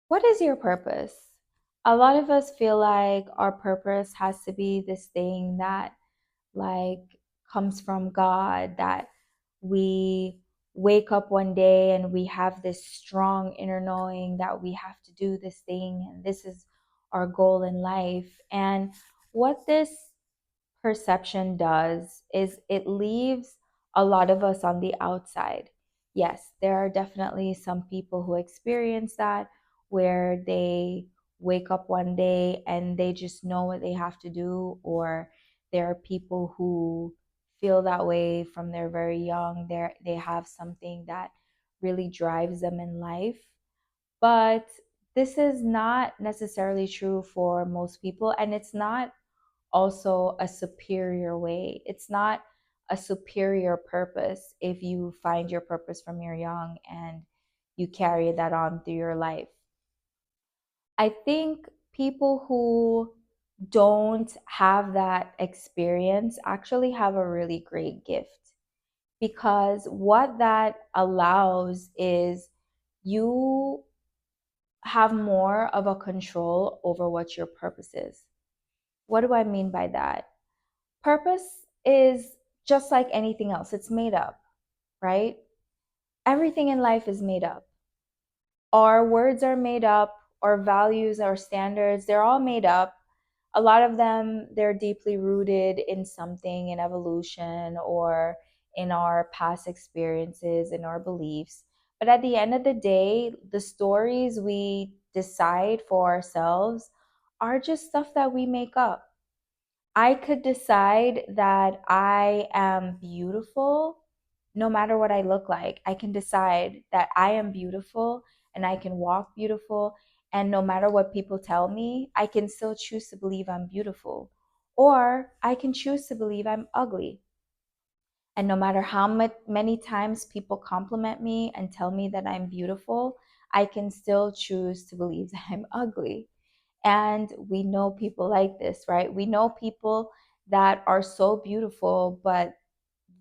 What is your purpose? A lot of us feel like our purpose has to be this thing that like comes from God, that we wake up one day and we have this strong inner knowing that we have to do this thing and this is our goal in life. And what this perception does is it leaves a lot of us on the outside. Yes, there are definitely some people who experience that where they wake up one day and they just know what they have to do, or there are people who feel that way from they're very young. They have something that really drives them in life. But this is not necessarily true for most people, and it's not also a superior way. It's not a superior purpose if you find your purpose from you're young and you carry that on through your life. I think people who don't have that experience actually have a really great gift, because what that allows is you have more of a control over what your purpose is. What do I mean by that? Purpose is just like anything else, it's made up, right? Everything in life is made up. Our words are made up, our values, our standards, they're all made up. A lot of them, they're deeply rooted in something, in evolution or in our past experiences, in our beliefs. But at the end of the day, the stories we decide for ourselves are just stuff that we make up. I could decide that I am beautiful no matter what I look like. I can decide that I am beautiful and I can walk beautiful. And no matter what people tell me, I can still choose to believe I'm beautiful. Or I can choose to believe I'm ugly. And no matter how many times people compliment me and tell me that I'm beautiful, I can still choose to believe that I'm ugly. And we know people like this, right? We know people that are so beautiful, but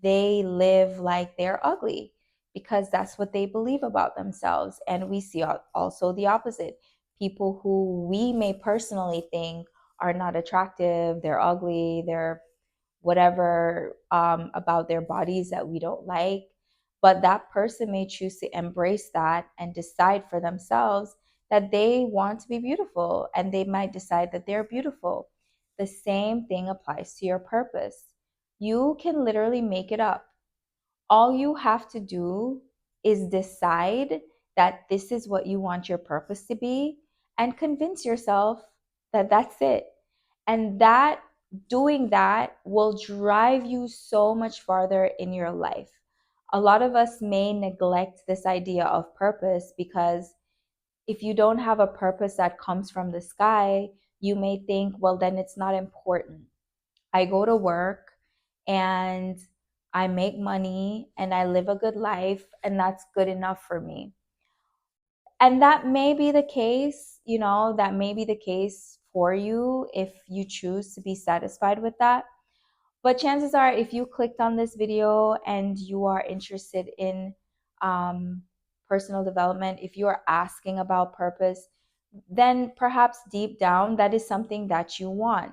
they live like they're ugly because that's what they believe about themselves. And we see also the opposite, people who we may personally think are not attractive, they're ugly, they're whatever about their bodies that we don't like. But that person may choose to embrace that and decide for themselves that they want to be beautiful, and they might decide that they're beautiful. The same thing applies to your purpose. You can literally make it up. All you have to do is decide that this is what you want your purpose to be and convince yourself that that's it. And that doing that will drive you so much farther in your life. A lot of us may neglect this idea of purpose because if you don't have a purpose that comes from the sky, you may think, well, then it's not important. I go to work and I make money and I live a good life, and that's good enough for me. And that may be the case, that may be the case for you if you choose to be satisfied with that. But chances are, if you clicked on this video and you are interested in um, personal development, if you are asking about purpose, then perhaps deep down that is something that you want.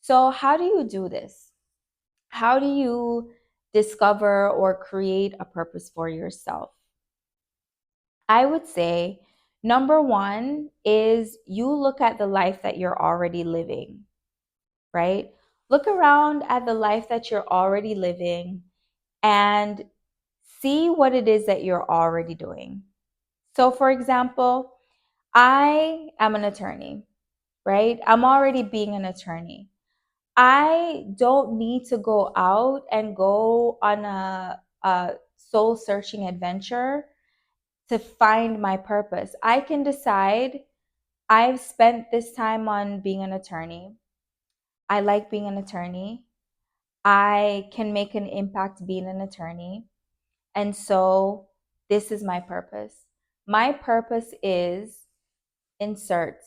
So, how do you do this? How do you discover or create a purpose for yourself? I would say number one is you look at the life that you're already living, right? Look around at the life that you're already living and see what it is that you're already doing. So, for example, I am an attorney, right? I'm already being an attorney. I don't need to go out and go on a soul searching adventure to find my purpose. I can decide I've spent this time on being an attorney. I like being an attorney. I can make an impact being an attorney. And so this is my purpose. My purpose is insert.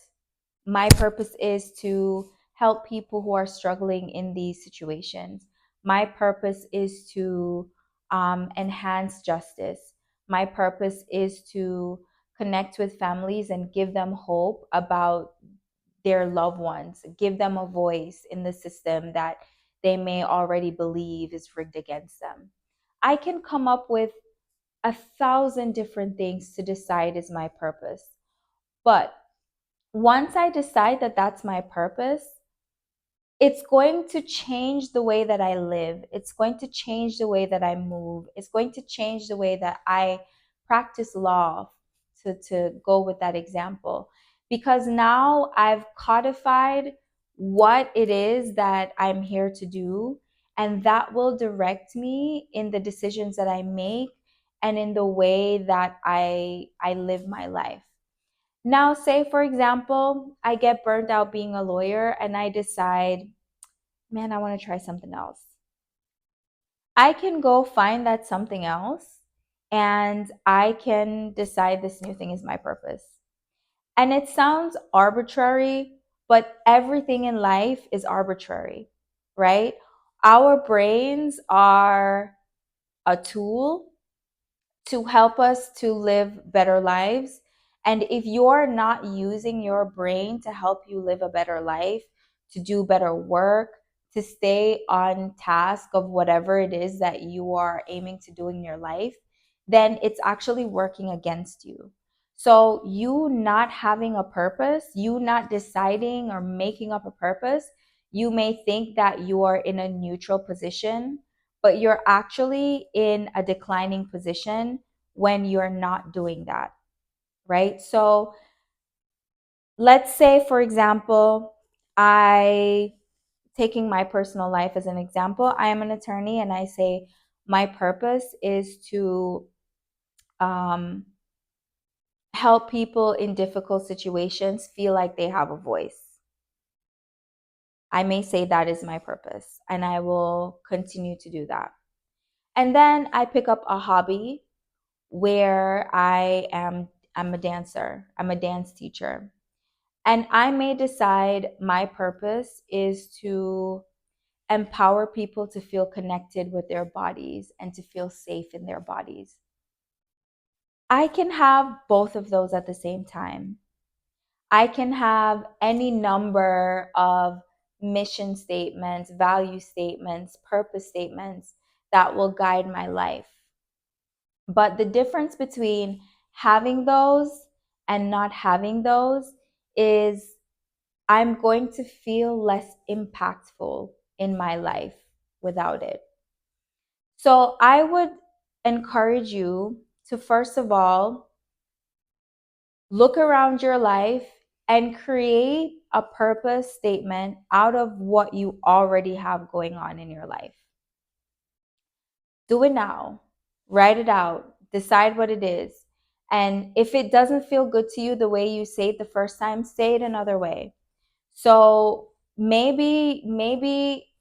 My purpose is to help people who are struggling in these situations. My purpose is to enhance justice. My purpose is to connect with families and give them hope about their loved ones, give them a voice in the system that they may already believe is rigged against them. I can come up with 1,000 different things to decide is my purpose. But once I decide that that's my purpose, it's going to change the way that I live. It's going to change the way that I move. It's going to change the way that I practice law, to go with that example. Because now I've codified what it is that I'm here to do, and that will direct me in the decisions that I make and in the way that I live my life. Now, say for example, I get burnt out being a lawyer and I decide, man, I want to try something else. I can go find that something else and I can decide this new thing is my purpose. And it sounds arbitrary, but everything in life is arbitrary, right? Our brains are a tool to help us to live better lives. And if you're not using your brain to help you live a better life, to do better work, to stay on task of whatever it is that you are aiming to do in your life, then it's actually working against you. So, you not having a purpose, you not deciding or making up a purpose, you may think that you are in a neutral position, but you're actually in a declining position when you're not doing that, right? So let's say, for example, I, taking my personal life as an example, I am an attorney and I say my purpose is to um, help people in difficult situations feel like they have a voice. I may say that is my purpose and I will continue to do that. And then I pick up a hobby where I'm a dancer. I'm a dance teacher. And I may decide my purpose is to empower people to feel connected with their bodies and to feel safe in their bodies. I can have both of those at the same time. I can have any number of mission statements, value statements, purpose statements that will guide my life. But the difference between having those and not having those is I'm going to feel less impactful in my life without it. So I would encourage you to, first of all, look around your life and create a purpose statement out of what you already have going on in your life. Do it now. Write it out. Decide what it is. And if it doesn't feel good to you the way you say it the first time, say it another way. So maybe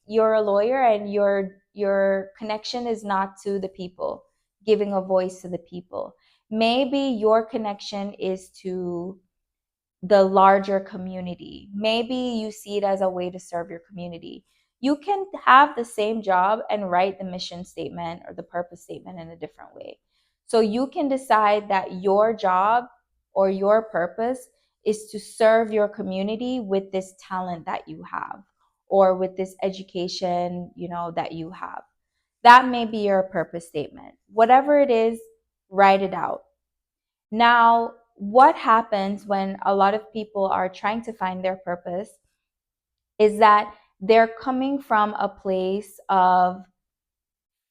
you're a lawyer and your connection is not to the people, giving a voice to the people. Maybe your connection is to the larger community. Maybe you see it as a way to serve your community. You can have the same job and write the mission statement or the purpose statement in a different way. So you can decide that your job or your purpose is to serve your community with this talent that you have or with this education, that you have. That may be your purpose statement. Whatever it is, write it out. Now, what happens when a lot of people are trying to find their purpose is that they're coming from a place of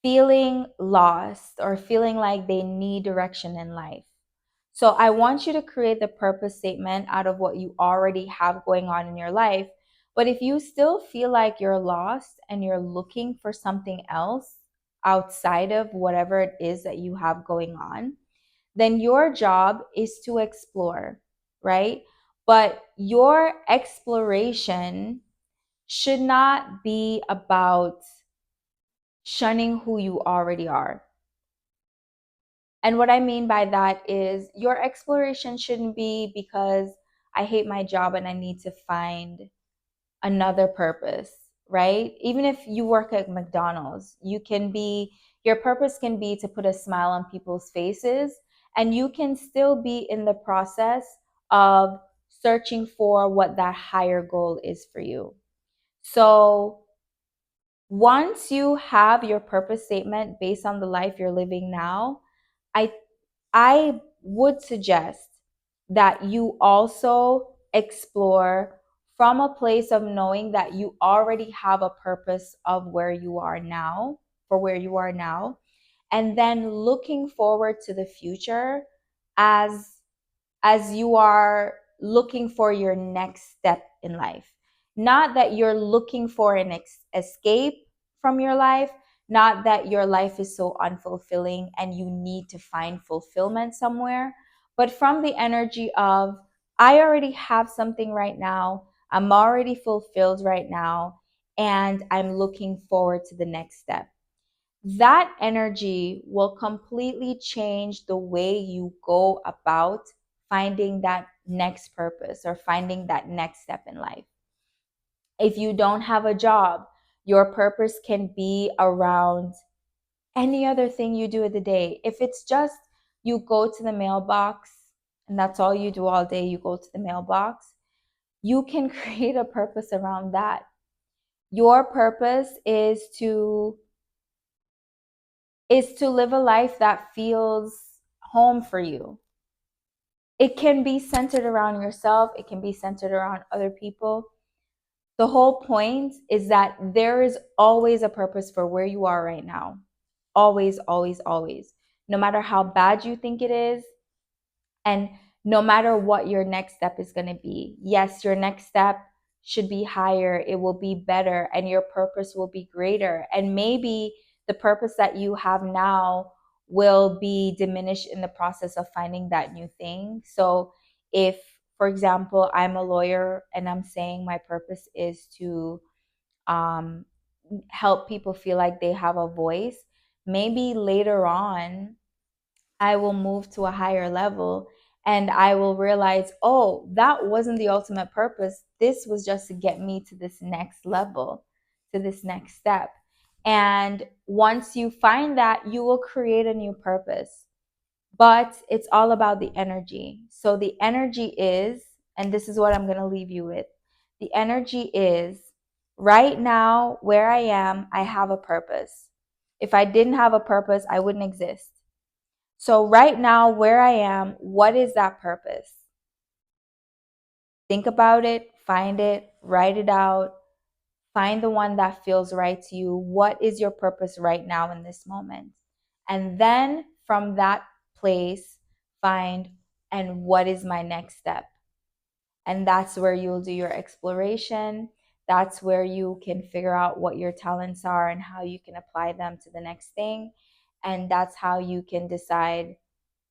feeling lost or feeling like they need direction in life. So I want you to create the purpose statement out of what you already have going on in your life. But if you still feel like you're lost and you're looking for something else outside of whatever it is that you have going on, then your job is to explore, right? But your exploration should not be about shunning who you already are. And what I mean by that is your exploration shouldn't be because I hate my job and I need to find another purpose, right? Even if you work at McDonald's, your purpose can be to put a smile on people's faces and you can still be in the process of searching for what that higher goal is for you. So once you have your purpose statement based on the life you're living now, I I would suggest that you also explore from a place of knowing that you already have a purpose of where you are now, for where you are now, and then looking forward to the future as you are looking for your next step in life. Not that you're looking for an escape from your life, not that your life is so unfulfilling and you need to find fulfillment somewhere, but from the energy of, I already have something right now, I'm already fulfilled right now, and I'm looking forward to the next step. That energy will completely change the way you go about finding that next purpose or finding that next step in life. If you don't have a job, your purpose can be around any other thing you do of the day. If it's just you go to the mailbox and that's all you do all day, you go to the mailbox, you can create a purpose around that. Your purpose is to live a life that feels home for you. It can be centered around yourself, it can be centered around other people. The whole point is that there is always a purpose for where you are right now. Always, always, always. No matter how bad you think it is, and no matter what your next step is going to be. Yes, your next step should be higher, it will be better, and your purpose will be greater. And maybe the purpose that you have now will be diminished in the process of finding that new thing. So, if, for example, I'm a lawyer and I'm saying my purpose is to um, help people feel like they have a voice, maybe later on I will move to a higher level and I will realize, oh, that wasn't the ultimate purpose. This was just to get me to this next level, to this next step. And once you find that, you will create a new purpose. But it's all about the energy. So the energy is, and this is what I'm going to leave you with, the energy is, right now, where I am, I have a purpose. If I didn't have a purpose, I wouldn't exist. So, right now, where I am, what is that purpose? Think about it, find it, write it out, find the one that feels right to you. What is your purpose right now in this moment? And then from that place, find, and what is my next step? And that's where you'll do your exploration. That's where you can figure out what your talents are and how you can apply them to the next thing. And that's how you can decide,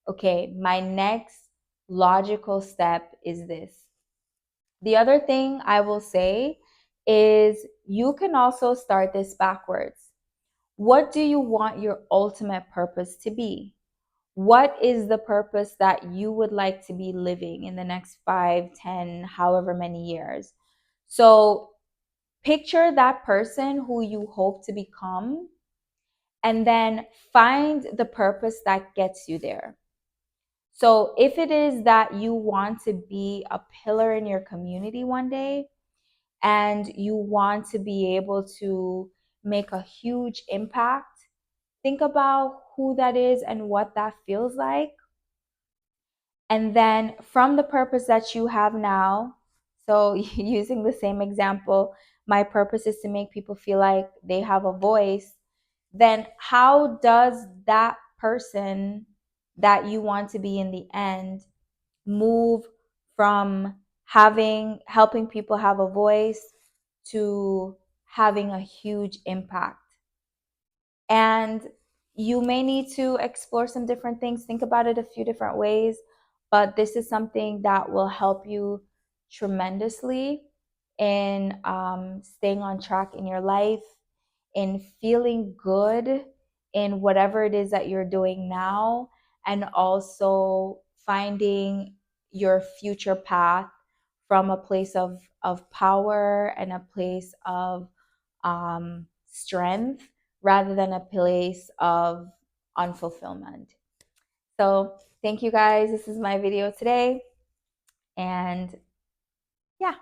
okay, my next logical step is this. The other thing I will say is you can also start this backwards. What do you want your ultimate purpose to be? What is the purpose that you would like to be living in the next 5, 10, however many years? So picture that person who you hope to become and then find the purpose that gets you there. So if it is that you want to be a pillar in your community one day and you want to be able to make a huge impact, think about who that is and what that feels like. And then from the purpose that you have now, so using the same example, my purpose is to make people feel like they have a voice. Then how does that person that you want to be in the end move from helping people have a voice to having a huge impact? And you may need to explore some different things, think about it a few different ways, but this is something that will help you tremendously in staying on track in your life, in feeling good in whatever it is that you're doing now, and also finding your future path from a place of power and a place of strength rather than a place of unfulfillment. So thank you guys. This is my video today. And yeah.